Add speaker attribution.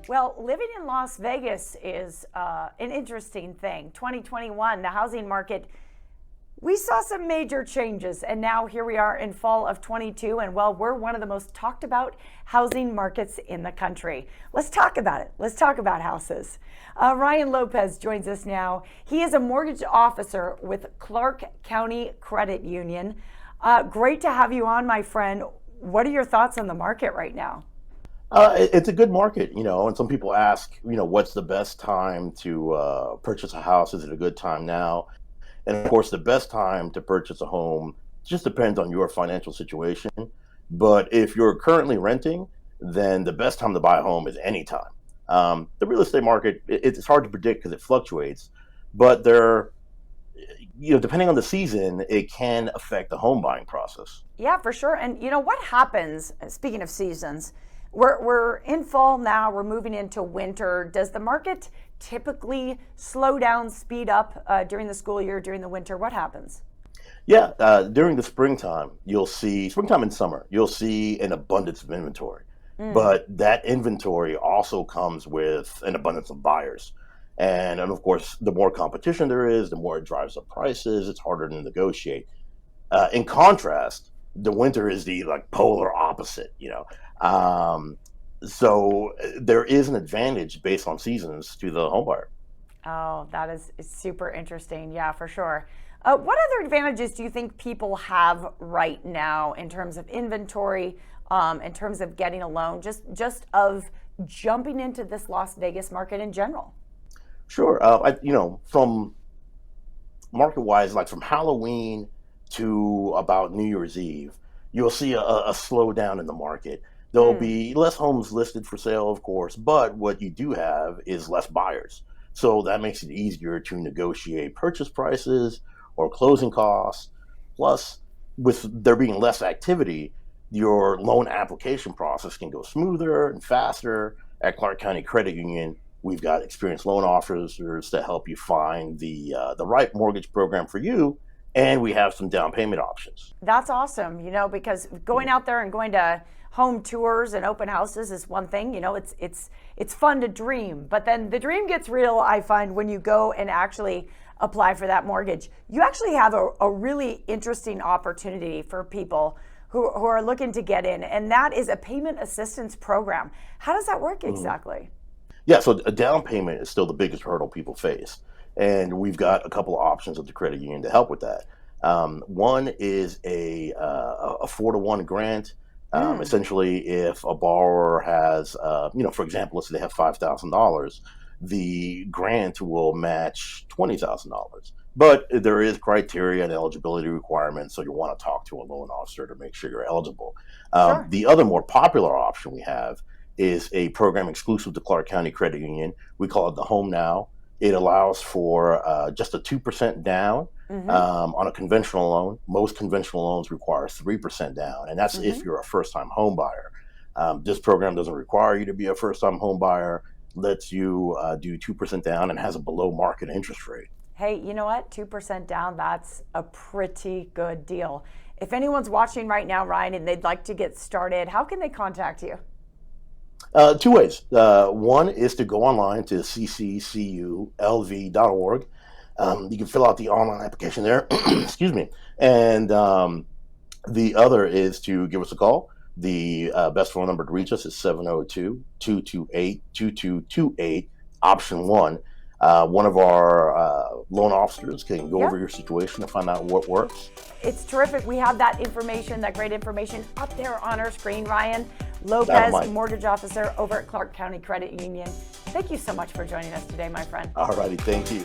Speaker 1: Well, living in Las Vegas is an interesting thing. 2021, the housing market, we saw some major changes, and now here we are in fall of 22, and well, we're one of the most talked about housing markets in the country. Let's talk about it. Let's talk about houses. Ryan Lopez joins us now. He is a mortgage officer with Clark County Credit Union. Great to have you on, my friend. What are your thoughts on the market right now?
Speaker 2: It's a good market, and some people ask, what's the best time to purchase a house? Is it a good time now? And of course, the best time to purchase a home just depends on your financial situation. But if you're currently renting, then the best time to buy a home is anytime. The real estate market, it's hard to predict because it fluctuates, but depending on the season, it can affect the home buying process.
Speaker 1: Yeah, for sure. And what happens, speaking of seasons, we're in fall now, we're moving into winter. Does the market typically slow down, speed up during the school year, during the winter? What happens?
Speaker 2: Yeah, during the springtime and summer, you'll see an abundance of inventory. But that inventory also comes with an abundance of buyers. And of course, the more competition there is, the more it drives up prices. It's harder to negotiate. In contrast, the winter is the polar opposite. So there is an advantage based on seasons to the home buyer.
Speaker 1: Oh, that is super interesting. Yeah, for sure. What other advantages do you think people have right now in terms of inventory, in terms of getting a loan, just of jumping into this Las Vegas market in general?
Speaker 2: Sure. From market wise, like from Halloween to about New Year's Eve, you'll see a slowdown in the market. There'll be less homes listed for sale, of course, but what you do have is less buyers. So that makes it easier to negotiate purchase prices or closing costs. Plus, with there being less activity, your loan application process can go smoother and faster. At Clark County Credit Union, we've got experienced loan officers to help you find the right mortgage program for you, and we have some down payment options.
Speaker 1: That's awesome, because going out there and going to home tours and open houses is one thing. It's fun to dream, but then the dream gets real, I find, when you go and actually apply for that mortgage. You actually have a really interesting opportunity for people who are looking to get in, and that is a payment assistance program. How does that work exactly?
Speaker 2: Yeah, so a down payment is still the biggest hurdle people face. And we've got a couple of options at the credit union to help with that. One is a 4-to-1 grant. Essentially, if a borrower has, for example, let's say they have $5,000, the grant will match $20,000. But there is criteria and eligibility requirements, so you want to talk to a loan officer to make sure you're eligible.
Speaker 1: Sure.
Speaker 2: The other more popular option we have is a program exclusive to Clark County Credit Union. We call it the Home Now. It allows for just a 2% down on a conventional loan. Most conventional loans require 3% down, and that's if you're a first-time home buyer. This program doesn't require you to be a first-time home buyer, lets you do 2% down, and has a below-market interest rate.
Speaker 1: Hey, you know what? 2% down, that's a pretty good deal. If anyone's watching right now, Ryan, and they'd like to get started, how can they contact you?
Speaker 2: Two ways. One is to go online to ccculv.org. You can fill out the online application there. Excuse me. And the other is to give us a call. The best phone number to reach us is 702-228-2228, option 1. One of our loan officers can go over your situation and find out what works.
Speaker 1: It's terrific. We have that information, that great information up there on our screen. Ryan Lopez, mortgage officer over at Clark County Credit Union. Thank you so much for joining us today, my friend.
Speaker 2: All righty. Thank you.